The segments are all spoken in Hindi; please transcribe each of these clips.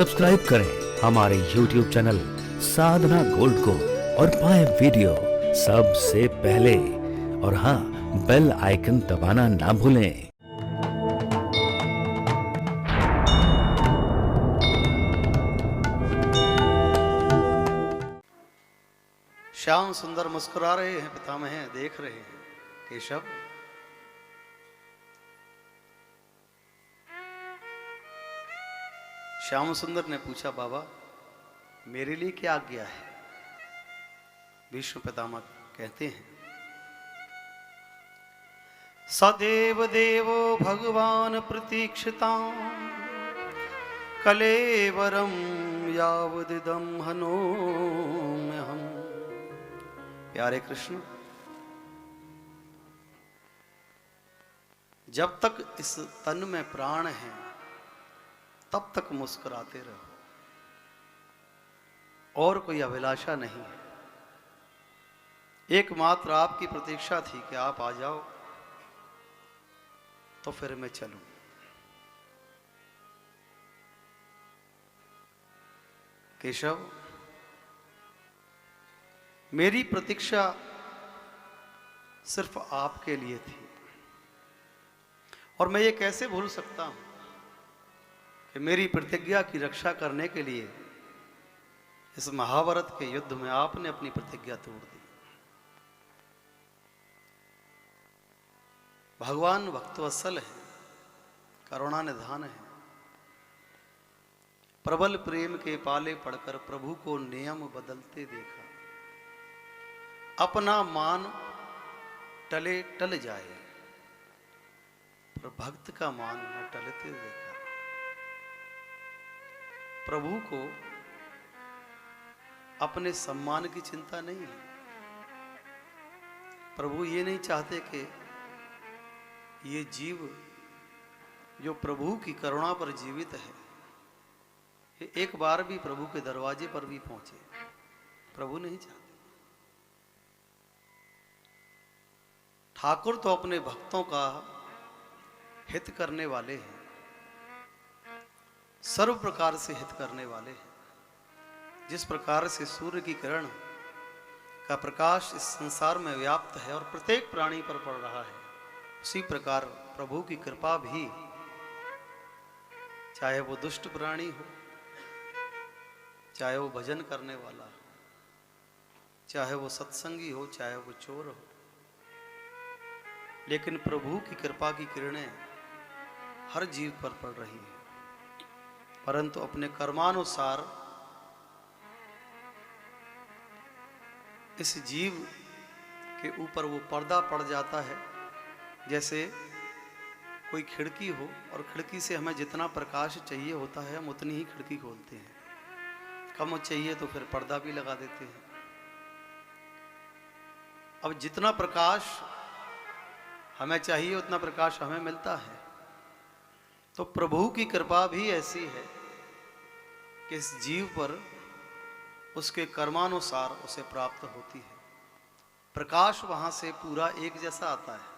सब्सक्राइब करें हमारे YouTube चैनल साधना गोल्ड को और पाएं वीडियो सबसे पहले। और हाँ, बेल आइकन दबाना ना भूलें। श्याम सुंदर मुस्कुरा रहे हैं, पितामह देख रहे हैं। केशव, श्याम सुंदर ने पूछा, बाबा मेरे लिए क्या आज्ञा है? भीष्म पितामह कहते हैं, सदेव देवो भगवान प्रतीक्षिता कलेवरम यावदिदम हनोम्यहम्। प्यारे कृष्ण, जब तक इस तन में प्राण है तब तक मुस्कुराते रहो, और कोई अभिलाषा नहीं है। एकमात्र आपकी प्रतीक्षा थी कि आप आ जाओ तो फिर मैं चलूं। केशव, मेरी प्रतीक्षा सिर्फ आपके लिए थी, और मैं ये कैसे भूल सकता हूं कि मेरी प्रतिज्ञा की रक्षा करने के लिए इस महाभारत के युद्ध में आपने अपनी प्रतिज्ञा तोड़ दी। भगवान भक्तवत्सल है, करुणा निधान है। प्रबल प्रेम के पाले पड़कर प्रभु को नियम बदलते देखा, अपना मान टले टल जाए पर भक्त का मान न टलते देखा। प्रभु को अपने सम्मान की चिंता नहीं है। प्रभु ये नहीं चाहते कि ये जीव जो प्रभु की करुणा पर जीवित है, ये एक बार भी प्रभु के दरवाजे पर भी पहुंचे। प्रभु नहीं चाहते। ठाकुर तो अपने भक्तों का हित करने वाले हैं, सर्व प्रकार से हित करने वाले हैं। जिस प्रकार से सूर्य की किरण का प्रकाश इस संसार में व्याप्त है और प्रत्येक प्राणी पर पड़ रहा है, उसी प्रकार प्रभु की कृपा भी, चाहे वो दुष्ट प्राणी हो, चाहे वो भजन करने वाला हो, चाहे वो सत्संगी हो, चाहे वो चोर हो, लेकिन प्रभु की कृपा की किरणें हर जीव पर पड़ रही है। परंतु अपने कर्मानुसार इस जीव के ऊपर वो पर्दा पड़ जाता है। जैसे कोई खिड़की हो और खिड़की से हमें जितना प्रकाश चाहिए होता है हम उतनी ही खिड़की खोलते हैं, कम चाहिए तो फिर पर्दा भी लगा देते हैं। अब जितना प्रकाश हमें चाहिए उतना प्रकाश हमें मिलता है। तो प्रभु की कृपा भी ऐसी है कि इस जीव पर उसके कर्मानुसार उसे प्राप्त होती है। प्रकाश वहां से पूरा एक जैसा आता है,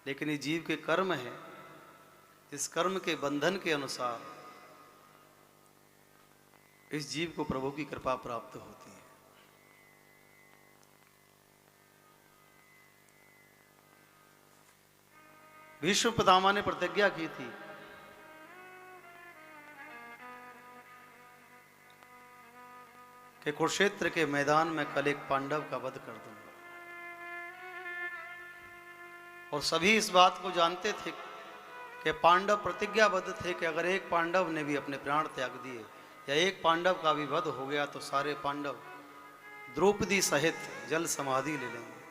लेकिन ये जीव के कर्म है, इस कर्म के बंधन के अनुसार इस जीव को प्रभु की कृपा प्राप्त होती है। भीष्म पितामह ने प्रतिज्ञा की थी कि कुरुक्षेत्र के मैदान में कल एक पांडव का वध कर दूंगा, और सभी इस बात को जानते थे कि पांडव प्रतिज्ञाबद्ध थे कि अगर एक पांडव ने भी अपने प्राण त्याग दिए या एक पांडव का भी वध हो गया तो सारे पांडव द्रौपदी सहित जल समाधि ले लेंगे।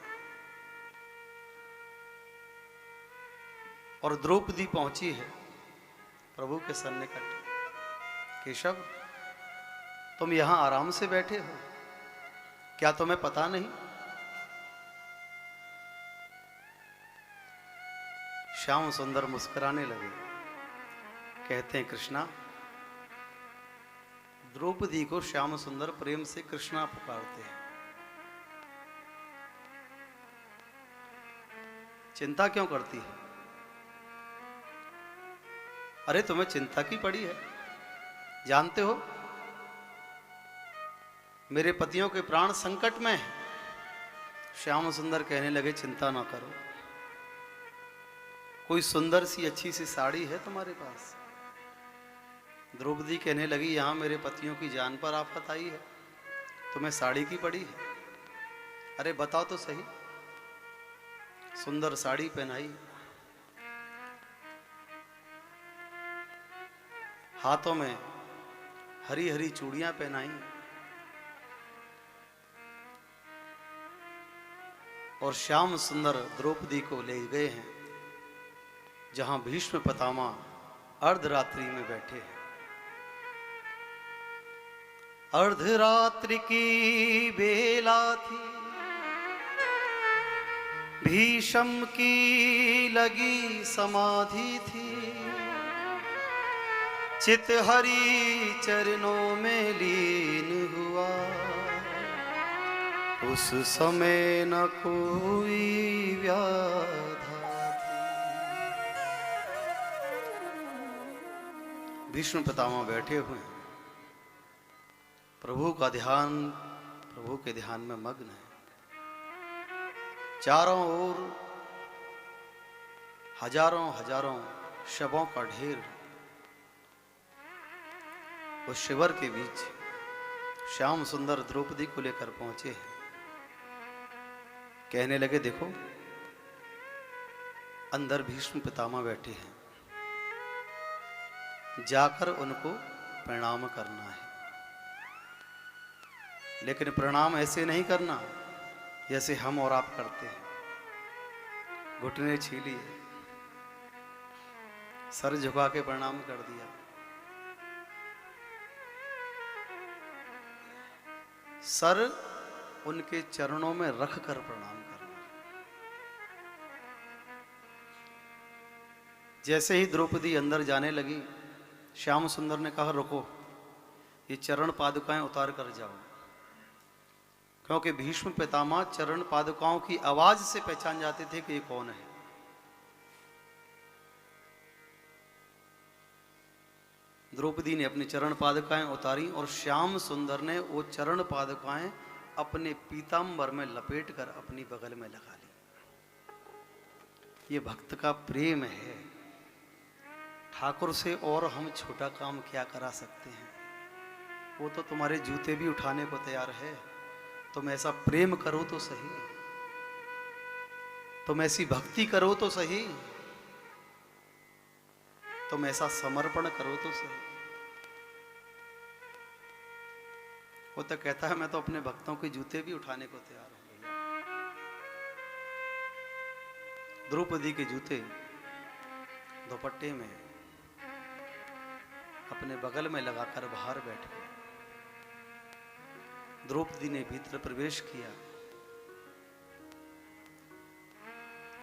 और द्रौपदी पहुंची है प्रभु के सन्निकट। केशव, तुम यहां आराम से बैठे हो, क्या तुम्हें पता नहीं? श्याम सुंदर मुस्कुराने लगे, कहते हैं, कृष्णा, द्रौपदी को श्याम सुंदर प्रेम से कृष्णा पुकारते हैं। चिंता क्यों करती है? अरे तुम्हें चिंता की पड़ी है? जानते हो, मेरे पतियों के प्राण संकट में हैं। श्याम सुंदर कहने लगे, चिंता ना करो, कोई सुंदर सी अच्छी सी साड़ी है तुम्हारे पास? द्रौपदी कहने लगी, यहां मेरे पतियों की जान पर आफत आई है, तुम्हें साड़ी की पड़ी है? अरे बताओ तो सही। सुंदर साड़ी पहनाई, हाथों में हरी हरी चूड़ियां पहनाई, और श्याम सुंदर द्रौपदी को ले गए हैं जहां भीष्म पितामह अर्धरात्रि में बैठे हैं। अर्धरात्रि की बेला थी, भीष्म की लगी समाधि थी, चित हरि चरणों में लीन हुआ, उस समय न कोई व्याधा थी। भीष्म पितामह बैठे हुए हैं, प्रभु का ध्यान, प्रभु के ध्यान में मग्न है। चारों ओर हजारों हजारों शवों का ढेर। उस शिविर के बीच श्याम सुंदर द्रौपदी को लेकर पहुंचे हैं। कहने लगे, देखो अंदर भीष्म पितामह बैठे हैं, जाकर उनको प्रणाम करना है, लेकिन प्रणाम ऐसे नहीं करना जैसे हम और आप करते हैं। घुटने छीलिए, सर झुका के प्रणाम कर दिया। सर उनके चरणों में रख कर प्रणाम करना। जैसे ही द्रौपदी अंदर जाने लगी, श्याम सुंदर ने कहा, रुको, ये चरण पादुकाएं उतार कर जाओ, क्योंकि भीष्म पितामह चरण पादुकाओं की आवाज से पहचान जाते थे कि ये कौन है। द्रौपदी ने अपनी चरण पादुकाएं उतारी और श्याम सुंदर ने वो चरण पादुकाएं अपने पीतांबर में लपेट कर अपनी बगल में लगा ली। ये भक्त का प्रेम है। ठाकुर से और हम छोटा काम क्या करा सकते हैं? वो तो तुम्हारे जूते भी उठाने को तैयार है। तुम ऐसा प्रेम करो तो सही, तुम ऐसी भक्ति करो तो सही, तुम ऐसा समर्पण करो तो सही। वो तो कहता है, मैं तो अपने भक्तों के जूते भी उठाने को तैयार हूं भैया। द्रौपदी के जूते दुपट्टे में अपने बगल में लगाकर बाहर बैठ गए। द्रौपदी ने भीतर प्रवेश किया।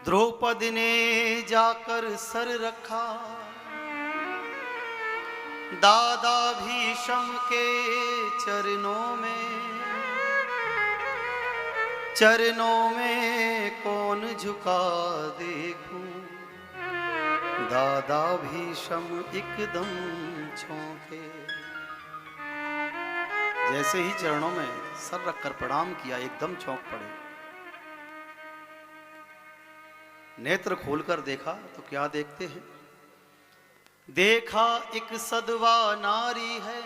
द्रौपदी ने जाकर सर रखा दादा भीष्म के चरणों में कौन झुका देखूं, दादा भीष्म एकदम चौंके। जैसे ही चरणों में सर रखकर प्रणाम किया, एकदम चौंक पड़े। नेत्र खोलकर देखा तो क्या देखते हैं? देखा एक सदवा नारी है,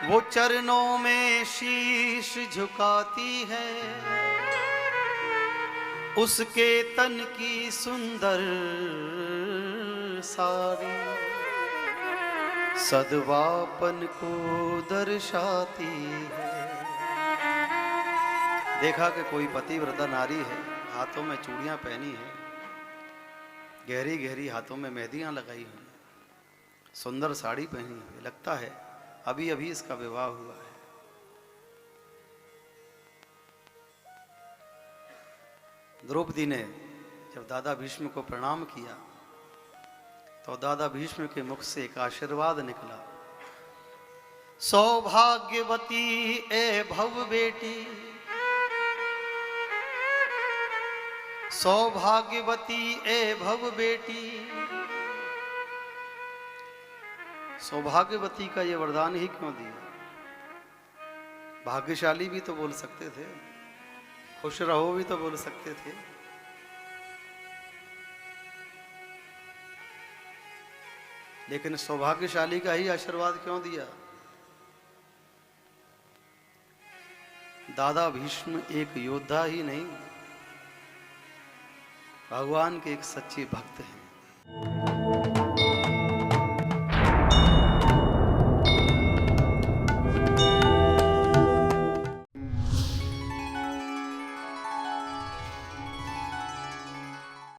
वो चरणों में शीश झुकाती है, उसके तन की सुंदर साड़ी सदवापन को दर्शाती है। देखा कि कोई पतिव्रता नारी है, हाथों में चूड़ियां पहनी है, गहरी गहरी हाथों में मेहंदियां लगाई हुई, सुंदर साड़ी पहनी हुई। लगता है अभी अभी इसका विवाह हुआ है। द्रौपदी ने जब दादा भीष्म को प्रणाम किया तो दादा भीष्म के मुख से एक आशीर्वाद निकला। सौभाग्यवती ए भव बेटी, सौभाग्यवती ए भव बेटी, सौभाग्यवती का ये वरदान ही क्यों दिया? भाग्यशाली भी तो बोल सकते थे, खुश रहो भी तो बोल सकते थे। लेकिन सौभाग्यशाली का ही आशीर्वाद क्यों दिया? दादा भीष्म एक योद्धा ही नहीं, भगवान के एक सच्चे भक्त हैं।